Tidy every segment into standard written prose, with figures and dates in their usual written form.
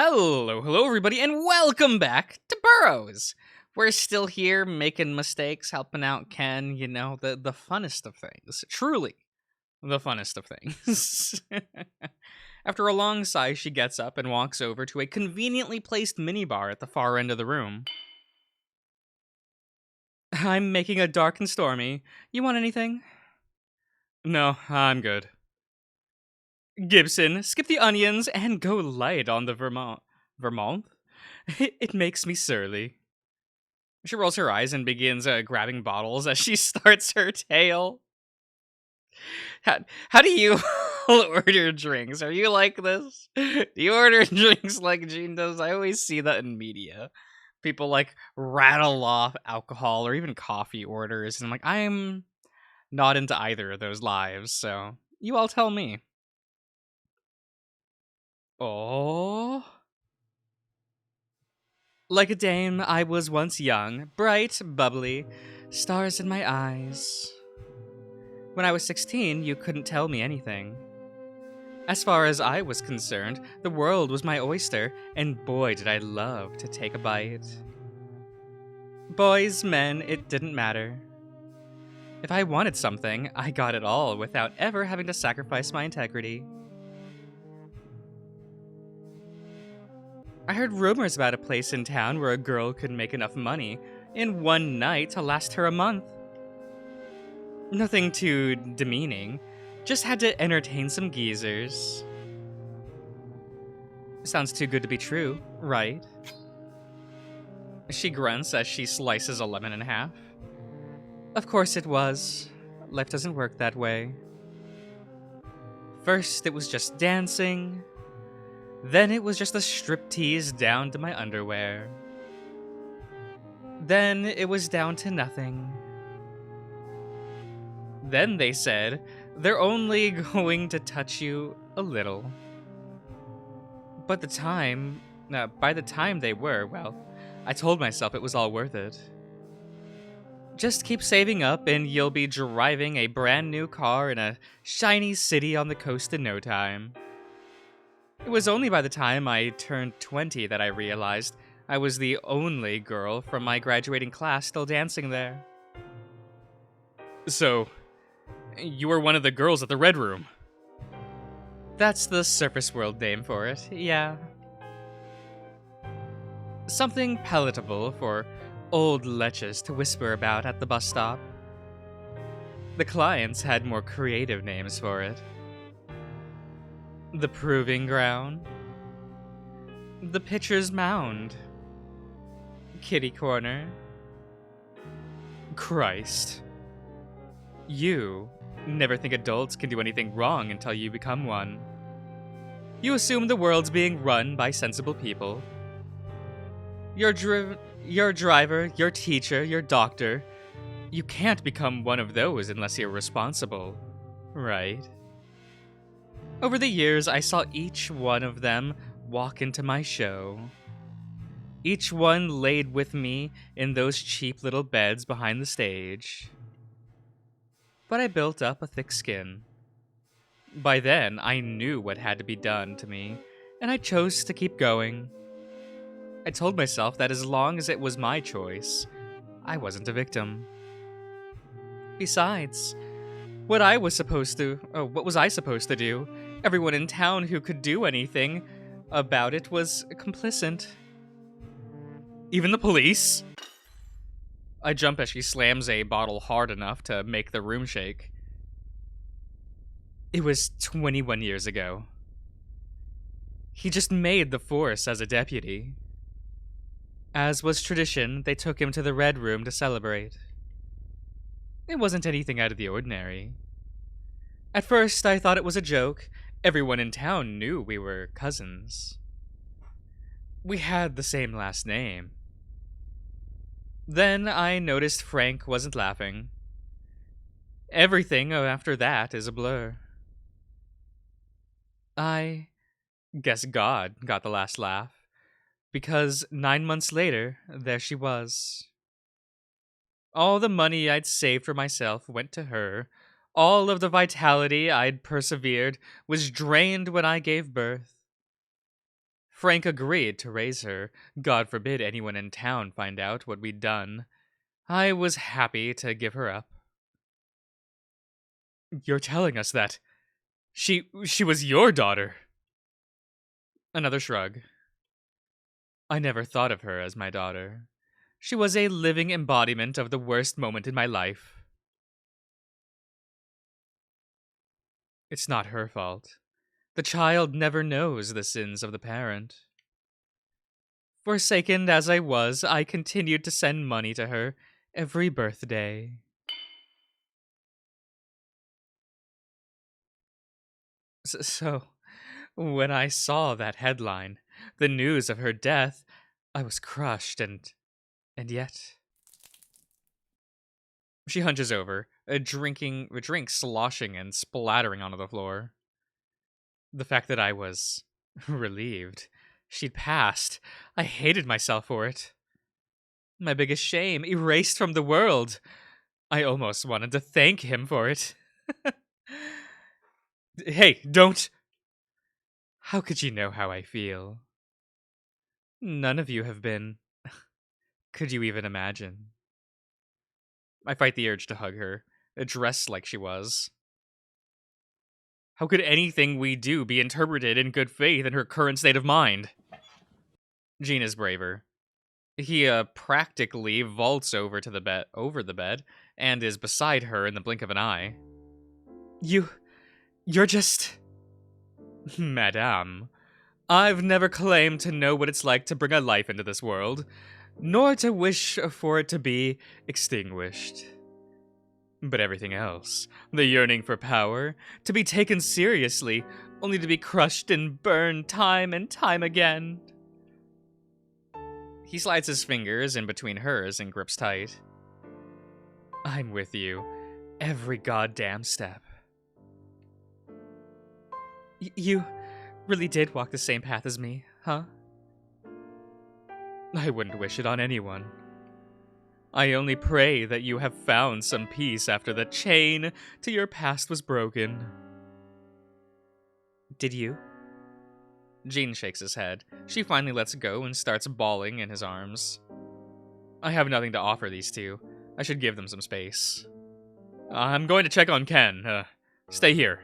Hello, everybody, and welcome back to Burrows. We're still here making mistakes, helping out Ken, the funnest of things. Truly, the funnest of things. After a long sigh, she gets up and walks over to a conveniently placed minibar at the far end of the room. I'm making a dark and stormy. You want anything? No, I'm good. Gibson, skip the onions and go light on the Vermont. Vermont? It makes me surly. She rolls her eyes and begins grabbing bottles as she starts her tale. How do you order drinks? Are you like this? Do you order drinks like Gene does? I always see that in media. People like rattle off alcohol or even coffee orders. And I'm like, I'm not into either of those lives. So you all tell me. Oh. Like a dame, I was once young, bright, bubbly, stars in my eyes. When I was 16, you couldn't tell me anything. As far as I was concerned, the world was my oyster, and boy did I love to take a bite. Boys, men, it didn't matter. If I wanted something, I got it all without ever having to sacrifice my integrity. I heard rumors about a place in town where a girl could make enough money in one night to last her a month. Nothing too demeaning, just had to entertain some geezers. Sounds too good to be true, right? She grunts as she slices a lemon in half. Of course it was. Life doesn't work that way. First it was just dancing. Then it was just a striptease down to my underwear. Then it was down to nothing. Then they said, they're only going to touch you a little. By the time they were, well, I told myself it was all worth it. Just keep saving up and you'll be driving a brand new car in a shiny city on the coast in no time. It was only by the time I turned 20 that I realized I was the only girl from my graduating class still dancing there. So, you were one of the girls at the Red Room? That's the surface world name for it, yeah. Something palatable for old leches to whisper about at the bus stop. The clients had more creative names for it. The Proving Ground, the Pitcher's Mound, Kitty Corner. Christ. You never think adults can do anything wrong until you become one. You assume the world's being run by sensible people. Your driver, your teacher, your doctor. You can't become one of those unless you're responsible, right? Over the years, I saw each one of them walk into my show. Each one laid with me in those cheap little beds behind the stage. But I built up a thick skin. By then, I knew what had to be done to me, and I chose to keep going. I told myself that as long as it was my choice, I wasn't a victim. Besides, what was I supposed to do? Everyone in town who could do anything about it was complicit. Even the police? I jump as she slams a bottle hard enough to make the room shake. It was 21 years ago. He just made the force as a deputy. As was tradition, they took him to the Red Room to celebrate. It wasn't anything out of the ordinary. At first, I thought it was a joke. Everyone in town knew we were cousins. We had the same last name. Then I noticed Frank wasn't laughing. Everything after that is a blur. I guess God got the last laugh, because 9 months later, there she was. All the money I'd saved for myself went to her. All of the vitality I'd persevered was drained when I gave birth. Frank agreed to raise her. God forbid anyone in town find out what we'd done. I was happy to give her up. You're telling us that she was your daughter? Another shrug. I never thought of her as my daughter. She was a living embodiment of the worst moment in my life. It's not her fault. The child never knows the sins of the parent. Forsaken as I was, I continued to send money to her every birthday. So, when I saw that headline, the news of her death, I was crushed and yet. She hunches over, a drink sloshing and splattering onto the floor. The fact that I was relieved she'd passed, I hated myself for it. My biggest shame erased from the world. I almost wanted to thank him for it. Hey, don't. How could you know how I feel? None of you have been. Could you even imagine? I fight the urge to hug her, dressed like she was. How could anything we do be interpreted in good faith in her current state of mind? Gene is braver. He practically vaults over the bed, and is beside her in the blink of an eye. You're just... Madame, I've never claimed to know what it's like to bring a life into this world, nor to wish for it to be extinguished. But everything else, the yearning for power, to be taken seriously, only to be crushed and burned time and time again. He slides his fingers in between hers and grips tight. I'm with you, every goddamn step. You really did walk the same path as me, huh? I wouldn't wish it on anyone. I only pray that you have found some peace after the chain to your past was broken. Did you? Jean shakes his head. She finally lets go and starts bawling in his arms. I have nothing to offer these two. I should give them some space. I'm going to check on Ken. Stay here.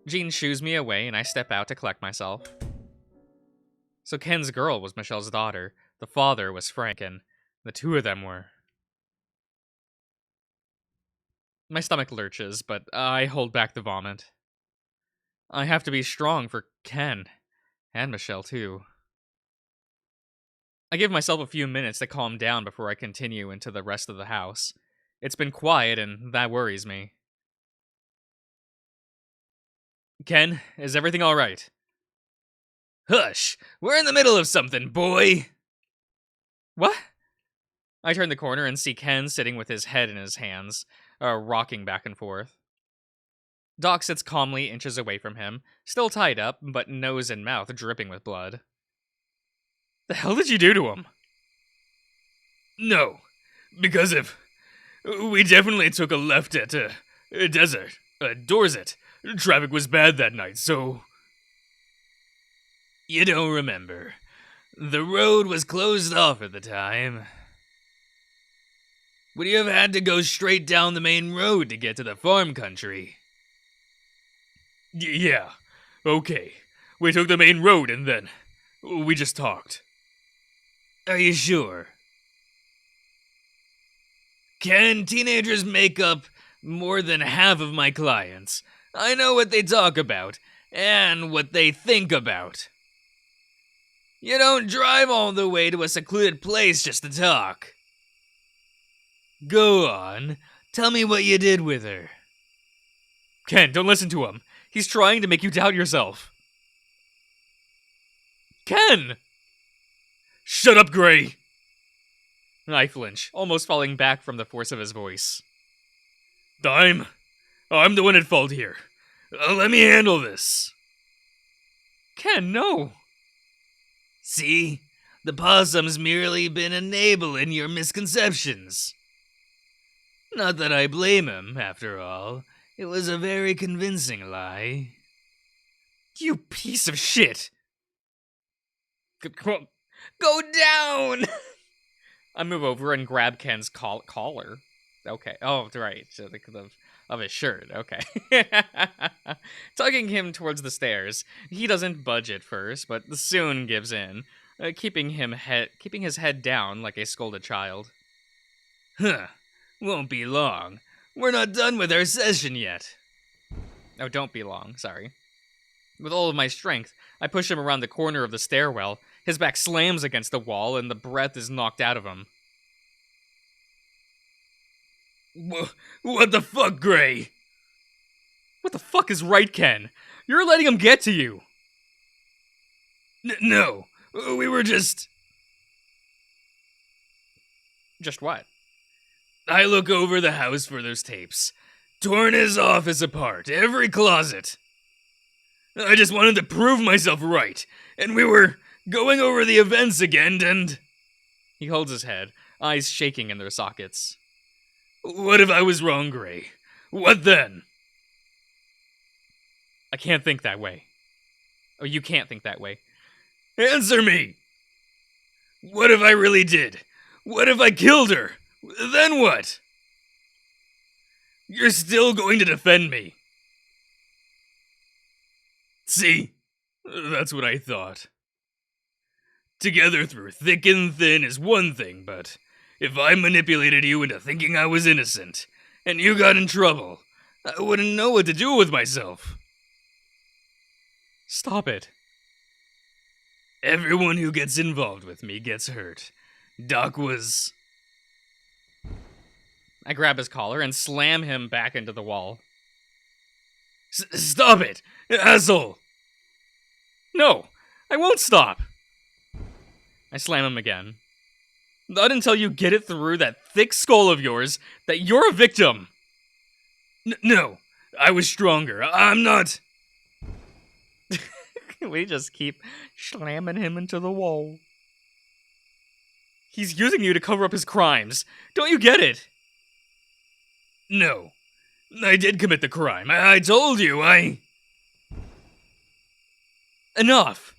Jean shoos me away and I step out to collect myself. So Ken's girl was Michelle's daughter. The father was Frank, and the two of them were... My stomach lurches, but I hold back the vomit. I have to be strong for Ken. And Michelle, too. I give myself a few minutes to calm down before I continue into the rest of the house. It's been quiet, and that worries me. Ken, is everything alright? Hush! We're in the middle of something, boy! What? I turn the corner and see Ken sitting with his head in his hands, rocking back and forth. Doc sits calmly inches away from him, still tied up, but nose and mouth dripping with blood. The hell did you do to him? No, because we definitely took a left at Dorset. Traffic was bad that night, so... You don't remember. The road was closed off at the time. Would you have had to go straight down the main road to get to the farm country? Yeah, okay. We took the main road and then we just talked. Are you sure? Can teenagers make up more than half of my clients? I know what they talk about and what they think about. You don't drive all the way to a secluded place just to talk. Go on. Tell me what you did with her. Ken, don't listen to him. He's trying to make you doubt yourself. Ken! Shut up, Gray! I flinch, almost falling back from the force of his voice. I'm the one at fault here. Let me handle this. Ken, no! See? The possum's merely been enabling your misconceptions. Not that I blame him, after all. It was a very convincing lie. You piece of shit! Go down! I move over and grab Ken's collar. Okay. Oh, right. So of his shirt. Okay. Tugging him towards the stairs. He doesn't budge at first, but soon gives in, keeping his head down like a scolded child. Huh. Won't be long. We're not done with our session yet. Oh, don't be long. Sorry. With all of my strength, I push him around the corner of the stairwell. His back slams against the wall, and the breath is knocked out of him. What the fuck, Gray? What the fuck is right, Ken? You're letting him get to you. No, we were just... Just what? I look over the house for those tapes. Torn his office apart, every closet. I just wanted to prove myself right, and we were going over the events again, and... He holds his head, eyes shaking in their sockets. What if I was wrong, Gray? What then? I can't think that way. Oh, you can't think that way. Answer me! What if I really did? What if I killed her? Then what? You're still going to defend me. See? That's what I thought. Together through thick and thin is one thing, but if I manipulated you into thinking I was innocent, and you got in trouble, I wouldn't know what to do with myself. Stop it. Everyone who gets involved with me gets hurt. Doc was... I grab his collar and slam him back into the wall. Stop it, asshole! No, I won't stop. I slam him again. Not until you get it through that thick skull of yours that you're a victim. No, I was stronger. I'm not... We just keep slamming him into the wall. He's using you to cover up his crimes. Don't you get it? No. I did commit the crime. I told you, Enough!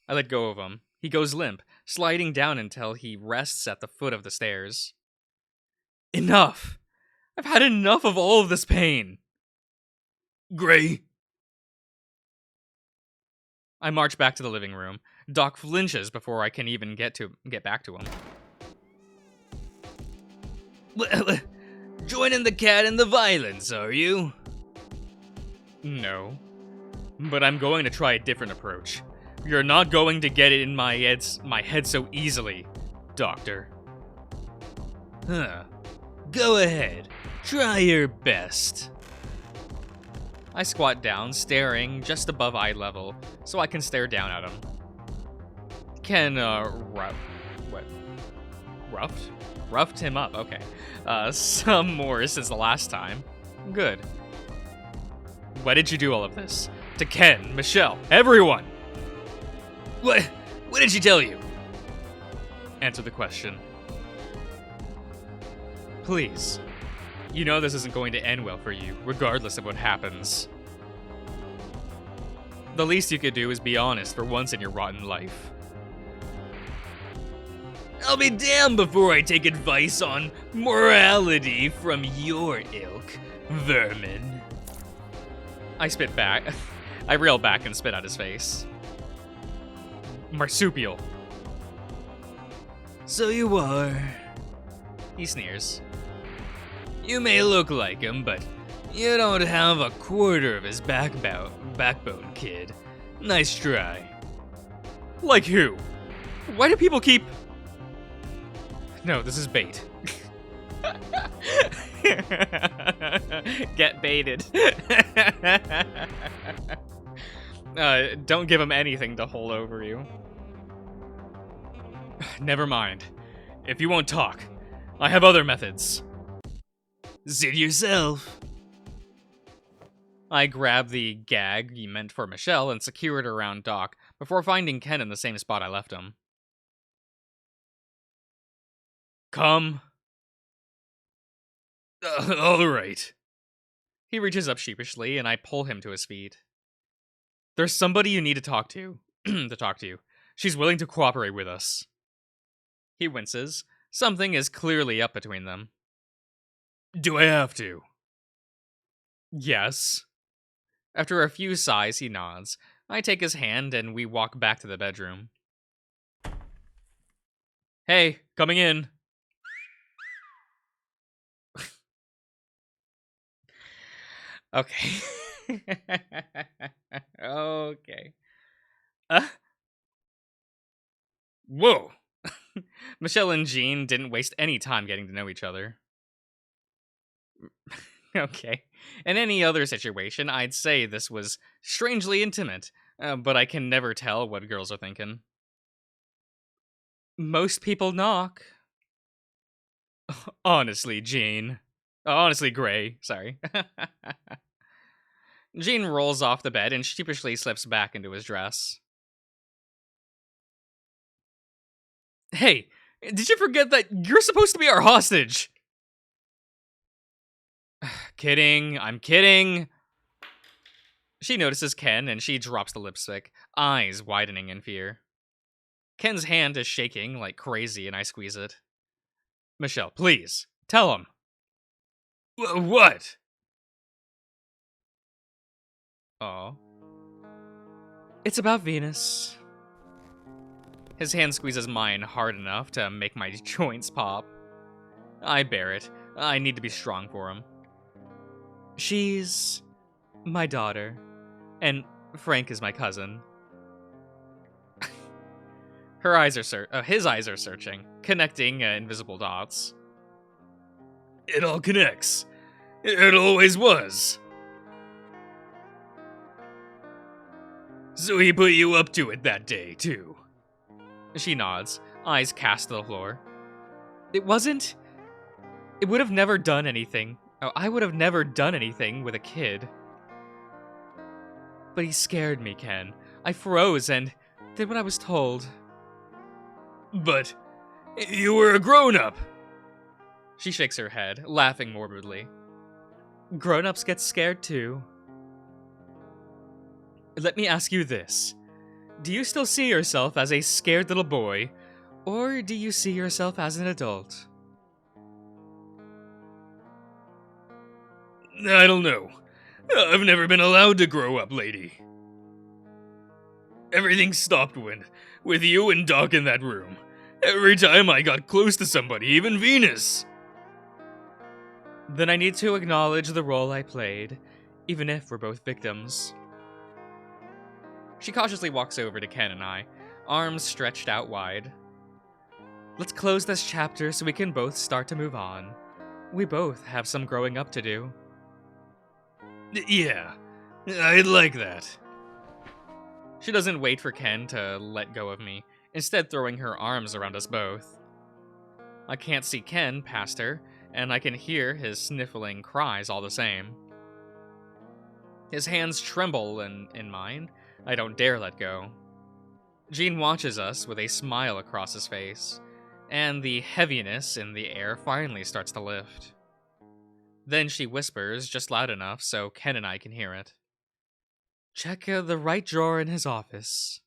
I let go of him. He goes limp, sliding down until he rests at the foot of the stairs. Enough! I've had enough of all of this pain. Gray. I march back to the living room. Doc flinches before I can even get back to him. Joining the cat in the violence, are you? No. But I'm going to try a different approach. You're not going to get it in my head so easily, Doctor. Huh. Go ahead. Try your best. I squat down, staring just above eye level, so I can stare down at him. Ken, roughed him up, okay. Some more since the last time. Good. Why did you do all of this? To Ken, Michelle, everyone! What did she tell you? Answer the question. Please. You know this isn't going to end well for you, regardless of what happens. The least you could do is be honest for once in your rotten life. I'll be damned before I take advice on morality from your ilk, vermin. I spit back. I reel back and spit at his face. Marsupial. So you are. He sneers. You may look like him, but you don't have a quarter of his backbone, kid. Nice try. Like who? Why do people keep... No, this is bait. Get baited. Don't give him anything to hold over you. Never mind. If you won't talk, I have other methods. Sit yourself. I grab the gag you meant for Michelle and secure it around Doc before finding Ken in the same spot I left him. Come. All right. He reaches up sheepishly, and I pull him to his feet. There's somebody you need to talk to. To talk to you. She's willing to cooperate with us. He winces. Something is clearly up between them. Do I have to? Yes. After a few sighs, he nods. I take his hand and we walk back to the bedroom. Hey, coming in. Okay. Okay. Whoa. Michelle and Jean didn't waste any time getting to know each other. Okay. In any other situation, I'd say this was strangely intimate, but I can never tell what girls are thinking. Most people knock. Honestly, Jean. Honestly, Gray. Sorry. Jean rolls off the bed and sheepishly slips back into his dress. Hey, did you forget that you're supposed to be our hostage? Kidding, I'm kidding. She notices Ken and she drops the lipstick, eyes widening in fear. Ken's hand is shaking like crazy and I squeeze it. Michelle, please, tell him. What? Oh. It's about Venus. His hand squeezes mine hard enough to make my joints pop. I bear it. I need to be strong for him. She's my daughter, and Frank is my cousin. His eyes are searching, connecting invisible dots. It all connects. It always was. So he put you up to it that day, too. She nods, eyes cast to the floor. It wasn't. It would have never done anything. I would have never done anything with a kid. But he scared me, Ken. I froze and did what I was told. But you were a grown-up. She shakes her head, laughing morbidly. Grown-ups get scared too. Let me ask you this. Do you still see yourself as a scared little boy, or do you see yourself as an adult? I don't know. I've never been allowed to grow up, lady. Everything stopped with you and Doc in that room. Every time I got close to somebody, even Venus. Then I need to acknowledge the role I played, even if we're both victims. She cautiously walks over to Ken and I, arms stretched out wide. Let's close this chapter so we can both start to move on. We both have some growing up to do. Yeah, I'd like that. She doesn't wait for Ken to let go of me, instead throwing her arms around us both. I can't see Ken past her, and I can hear his sniffling cries all the same. His hands tremble in mine. I don't dare let go. Jean watches us with a smile across his face, and the heaviness in the air finally starts to lift. Then she whispers just loud enough so Ken and I can hear it. Check the right drawer in his office.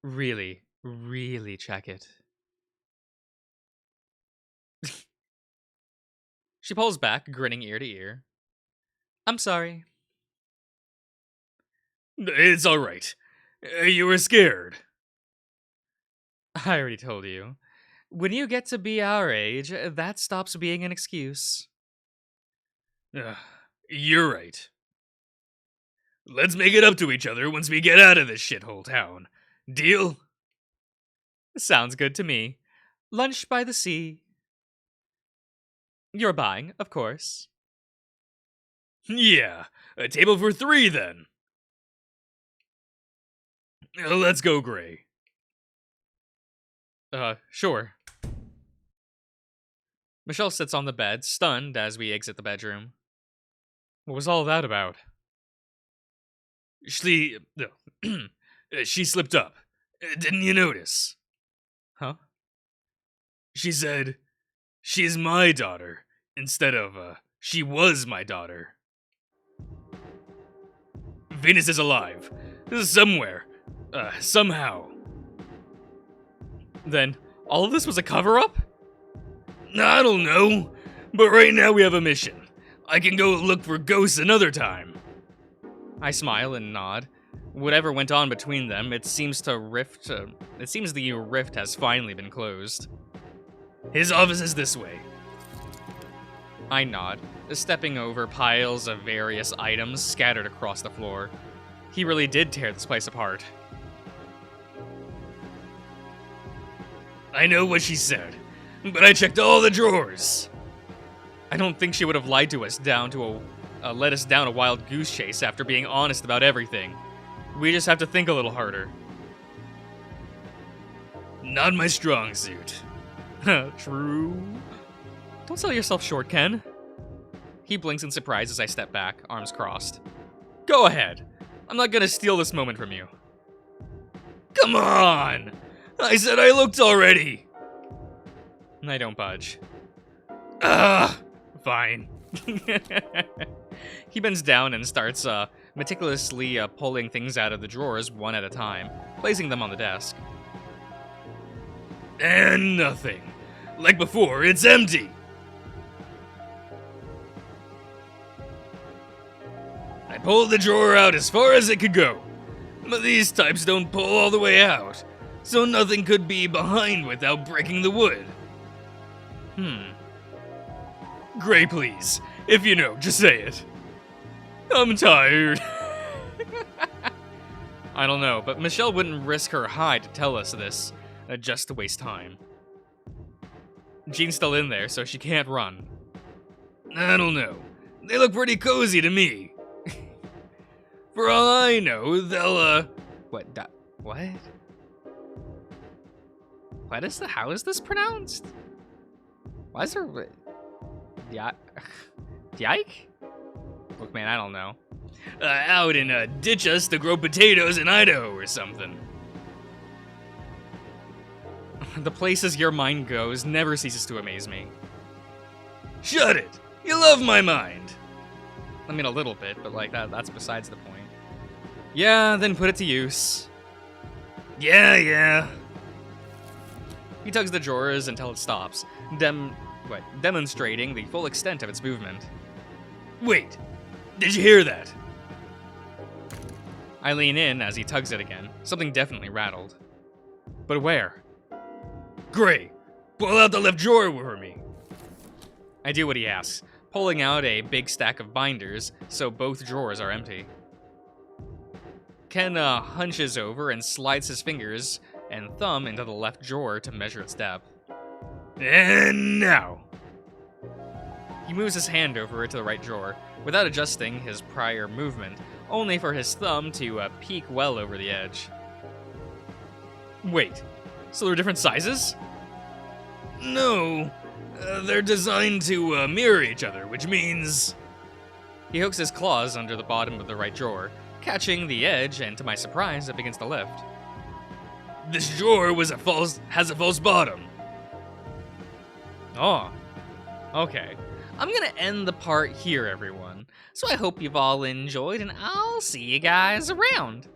Really, really check it. She pulls back, grinning ear to ear. I'm sorry. It's all right. You were scared. I already told you. When you get to be our age, that stops being an excuse. You're right. Let's make it up to each other once we get out of this shithole town. Deal? Sounds good to me. Lunch by the sea. You're buying, of course. Yeah, a table for 3 then. Let's go, Gray. Sure. Michelle sits on the bed, stunned as we exit the bedroom. What was all that about? She slipped up. Didn't you notice? Huh? She said, she's my daughter, instead of, she was my daughter. Venus is alive. Somewhere. Somehow. Then, all of this was a cover-up? I don't know, but right now we have a mission. I can go look for ghosts another time. I smile and nod. Whatever went on between them, it seems the rift has finally been closed. His office is this way. I nod, stepping over piles of various items scattered across the floor. He really did tear this place apart. I know what she said, but I checked all the drawers. I don't think she would have lied to us led us down a wild goose chase after being honest about everything. We just have to think a little harder. Not my strong suit. True. Don't sell yourself short, Ken. He blinks in surprise as I step back, arms crossed. Go ahead. I'm not gonna steal this moment from you. Come on! I said I looked already! I don't budge. Fine. He bends down and starts meticulously pulling things out of the drawers one at a time, placing them on the desk. And nothing. Like before, it's empty. I pulled the drawer out as far as it could go, but these types don't pull all the way out, so nothing could be behind without breaking the wood. Gray, please. If you know, just say it. I'm tired. I don't know, but Michelle wouldn't risk her hide to tell us this, just to waste time. Jean's still in there, so she can't run. I don't know. They look pretty cozy to me. For all I know, they'll, What? How is this pronounced? Why is there... Yike? Look, man, I don't know. Out and ditch us to grow potatoes in Idaho or something. The places your mind goes never ceases to amaze me. Shut it! You love my mind! I mean, a little bit, but like that's besides the point. Yeah, then put it to use. Yeah. He tugs the drawers until it stops, demonstrating the full extent of its movement. Wait, did you hear that? I lean in as he tugs it again. Something definitely rattled. But where? Gray, pull out the left drawer for me. I do what he asks, pulling out a big stack of binders so both drawers are empty. Ken hunches over and slides his fingers and thumb into the left drawer to measure its depth. And now. He moves his hand over to the right drawer, without adjusting his prior movement, only for his thumb to peek well over the edge. Wait, so they're different sizes? No, they're designed to mirror each other, which means... He hooks his claws under the bottom of the right drawer, catching the edge, and to my surprise, it begins to lift. This drawer has a false bottom. Oh, okay. I'm gonna end the part here, everyone. So I hope you've all enjoyed, and I'll see you guys around.